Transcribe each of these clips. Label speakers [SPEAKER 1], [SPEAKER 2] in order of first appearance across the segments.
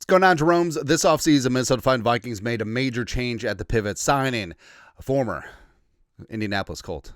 [SPEAKER 1] What's going on, Jerome's? This offseason, Minnesota Vikings made a major change at the pivot, signing a former Indianapolis Colt,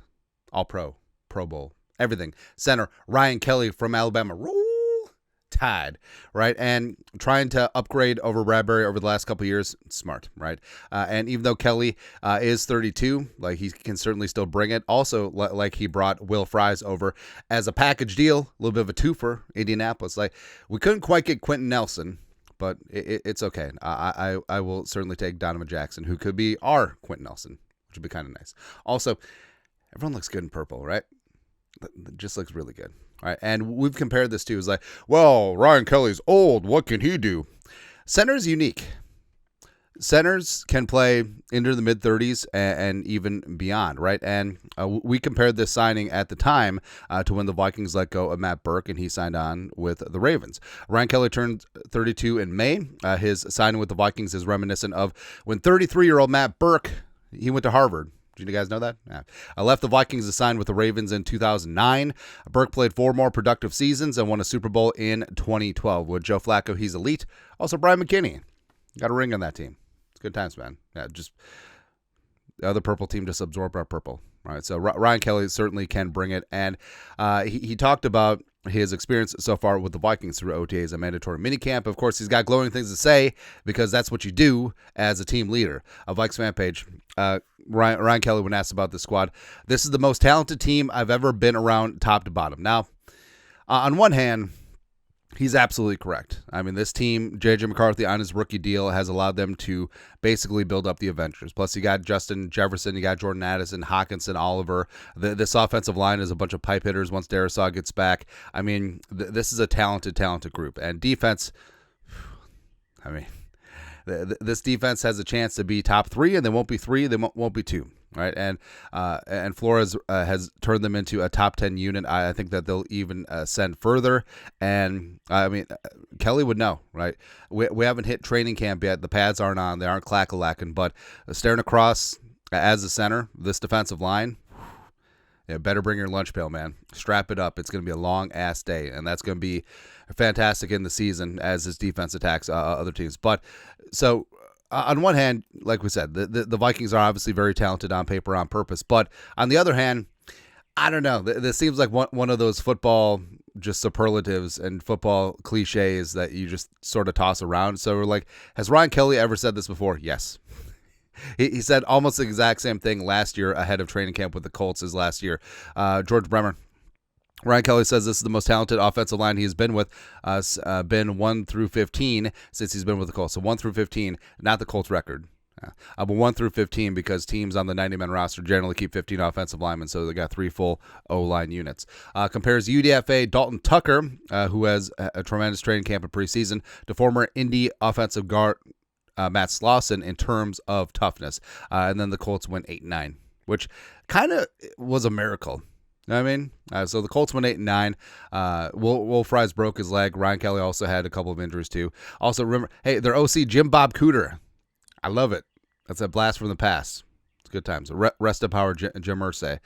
[SPEAKER 1] All-Pro, Pro Bowl, everything. Center Ryan Kelly from Alabama. Roll Tide, right? And trying to upgrade over Bradbury over the last couple of years, smart, right? And even though Kelly is 32, like he can certainly still bring it. Also, like he brought Will Fries over as a package deal, a little bit of a twofer, Indianapolis. Like we couldn't quite get Quentin Nelson, but it's okay. I will certainly take Donovan Jackson, who could be our Quentin Nelson, which would be kind of nice. Also, everyone looks good in purple, right? It just looks really good. All right, and we've compared this to, it's like, well, Ryan Kelly's old. What can he do? Center's unique. Centers can play into the mid-30s and even beyond, right? And we compared this signing at the time to when the Vikings let go of Matt Burke and he signed on with the Ravens. Ryan Kelly turned 32 in May. His signing with the Vikings is reminiscent of when 33-year-old Matt Burke, he went to Harvard. Did you guys know that? Yeah. I left the Vikings to sign with the Ravens in 2009. Burke played 4 more productive seasons and won a Super Bowl in 2012. With Joe Flacco, he's elite. Also, Brian McKinney got a ring on that team. It's good times, man. Yeah, just the other purple team just absorbed our purple. All right, so Ryan Kelly certainly can bring it. And he talked about his experience so far with the Vikings through OTAs and mandatory minicamp. Of course, he's got glowing things to say because that's what you do as a team leader. A Vikes fan page, Ryan Kelly, when asked about the squad, this is the most talented team I've ever been around top to bottom. Now, on one hand, he's absolutely correct. I mean, this team, J.J. McCarthy on his rookie deal has allowed them to basically build up the Avengers. Plus, you got Justin Jefferson, you got Jordan Addison, Hawkinson, Oliver. This offensive line is a bunch of pipe hitters once Darisaw gets back. I mean, this is a talented group. And defense, I mean, this defense has a chance to be top 3, and they won't be 3, they won't be 2. Right, and Flores has turned them into a top 10 unit. I think that they'll even send further. And I mean, Kelly would know, right? We haven't hit training camp yet. The pads aren't on. They aren't clack-a-lacking. But staring across as a center, this defensive line, yeah, better bring your lunch pail, man. Strap it up. It's going to be a long-ass day, and that's going to be fantastic in the season as this defense attacks other teams. But so on one hand, like we said, the Vikings are obviously very talented on paper, on purpose. But on the other hand, I don't know. This seems like one of those football just superlatives and football cliches that you just sort of toss around. So we're like, has Ryan Kelly ever said this before? Yes. He said almost the exact same thing last year ahead of training camp with the Colts as last year. George Bremer. Ryan Kelly says this is the most talented offensive line he's been with, been 1 through 15 since he's been with the Colts. So 1 through 15, not the Colts record. But 1 through 15 because teams on the 90-man roster generally keep 15 offensive linemen, so they got 3 full O-line units. Compares UDFA Dalton Tucker, who has a tremendous training camp in preseason, to former Indy offensive guard Matt Slauson in terms of toughness. And then the Colts went 8-9, which kind of was a miracle. You know what I mean? So the Colts went 8-9. Will Fries broke his leg. Ryan Kelly also had a couple of injuries too. Also, remember, hey, their OC, Jim Bob Cooter. I love it. That's a blast from the past. It's good times. Rest of power, Jim Irsay.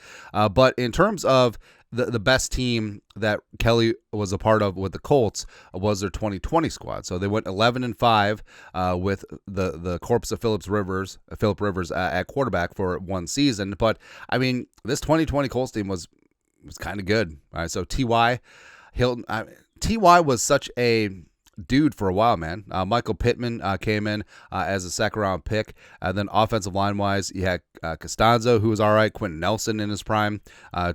[SPEAKER 1] But in terms of the best team that Kelly was a part of with the Colts was their 2020 squad. So they went 11-5 with the corpse of Philip Rivers at quarterback for one season. But I mean, this 2020 Colts team was kind of good. All right, so T.Y. Hilton. T.Y. was such a dude for a while, man. Michael Pittman came in as a second-round pick. Then offensive line-wise, you had Costanzo, who was all right. Quentin Nelson in his prime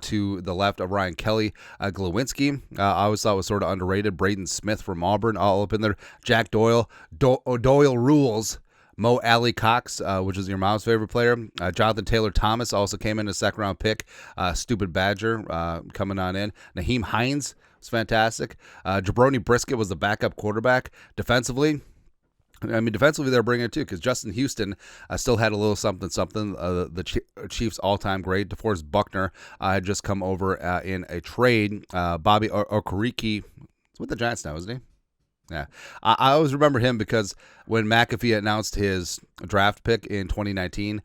[SPEAKER 1] to the left of Ryan Kelly. Glowinski, I always thought was sort of underrated. Braden Smith from Auburn, all up in there. Jack Doyle. Doyle rules. Mo Alley Cox, which is your mom's favorite player. Jonathan Taylor Thomas also came in as a second-round pick. Stupid Badger coming on in. Naheem Hines was fantastic. Jabroni Brisket was the backup quarterback. Defensively, they're bringing it too because Justin Houston still had a little something. The Chiefs' all-time great, DeForest Buckner, had just come over in a trade. Bobby Okereke is with the Giants now, isn't he? Yeah, I always remember him because when McAfee announced his draft pick in 2019,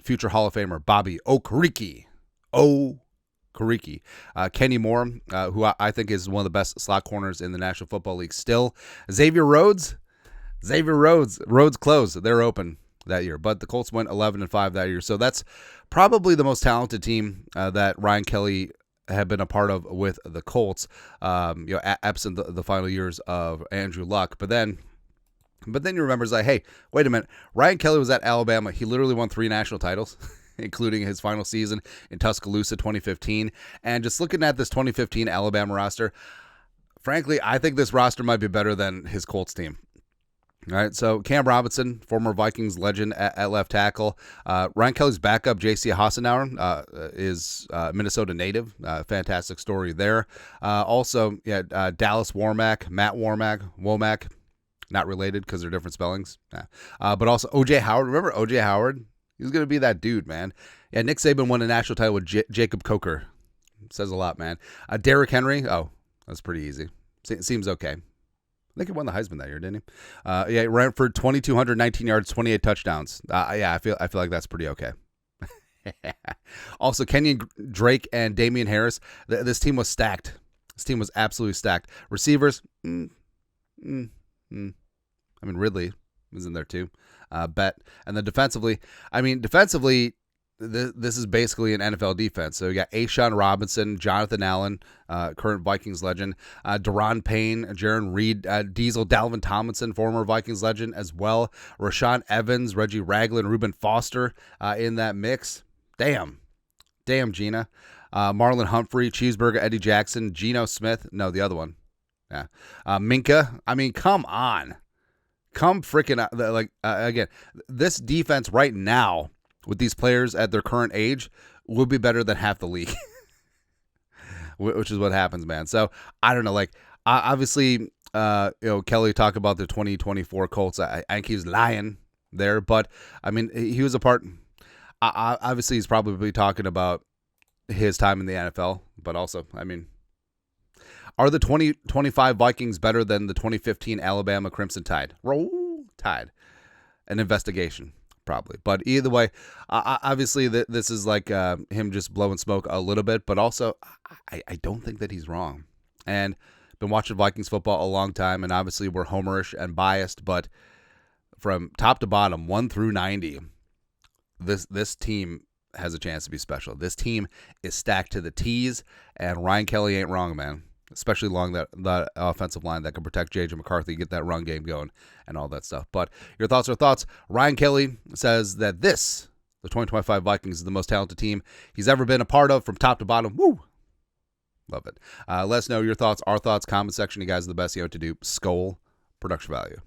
[SPEAKER 1] future Hall of Famer Bobby Okereke. Kenny Moore, who I think is one of the best slot corners in the National Football League still. Xavier Rhodes, Xavier Rhodes closed. They're open that year, but the Colts went 11-5 that year. So that's probably the most talented team that Ryan Kelly had been a part of with the Colts. Absent the final years of Andrew Luck, but then you remember, it's like, hey, wait a minute. Ryan Kelly was at Alabama. He literally won 3 national titles, including his final season in Tuscaloosa 2015. And just looking at this 2015 Alabama roster, frankly, I think this roster might be better than his Colts team. All right, so Cam Robinson, former Vikings legend at left tackle. Ryan Kelly's backup, J.C. Hassenauer, is Minnesota native. Fantastic story there. Also, Dallas Matt Womack. Not related because they're different spellings. Yeah. But also O.J. Howard. Remember O.J. Howard? He's going to be that dude, man. Yeah, Nick Saban won a national title with Jacob Coker. Says a lot, man. Derrick Henry. Oh, that's pretty easy. Seems okay. I think he won the Heisman that year, didn't he? He ran for 2,219 yards, 28 touchdowns. I feel like that's pretty okay. Also, Kenyon Drake and Damian Harris. This team was stacked. This team was absolutely stacked. Receivers. I mean, Ridley was in there too. Bet. And then defensively, this is basically an NFL defense. So you got A'Shawn Robinson, Jonathan Allen, current Vikings legend, Daron Payne, Jaron Reed, Diesel, Dalvin Tomlinson, former Vikings legend as well, Rashaan Evans, Reggie Ragland, Reuben Foster in that mix. Damn, Gina. Marlon Humphrey, Cheeseburger, Eddie Jackson, Geno Smith. No, the other one. Yeah. Minka. I mean, come on. Come freaking again, this defense right now with these players at their current age would be better than half the league, which is what happens, man. So I don't know. Obviously, Kelly talked about the 2024 Colts. I think he was lying there, but I mean, he was a part. Obviously, he's probably talking about his time in the NFL, but also, I mean, are the 2025 Vikings better than the 2015 Alabama Crimson Tide? Roll Tide. An investigation, probably. But either way, obviously this is like him just blowing smoke a little bit, but also I don't think that he's wrong. And been watching Vikings football a long time, and obviously we're homerish and biased, but from top to bottom, 1 through 90, this team has a chance to be special. This team is stacked to the T's, and Ryan Kelly ain't wrong, man. Especially along that offensive line that can protect J.J. McCarthy, get that run game going, and all that stuff. But your thoughts are thoughts. Ryan Kelly says that the 2025 Vikings, is the most talented team he's ever been a part of from top to bottom. Woo! Love it. Let us know your thoughts, our thoughts, comment section. You guys are the best. You know what to do. Skol, production value.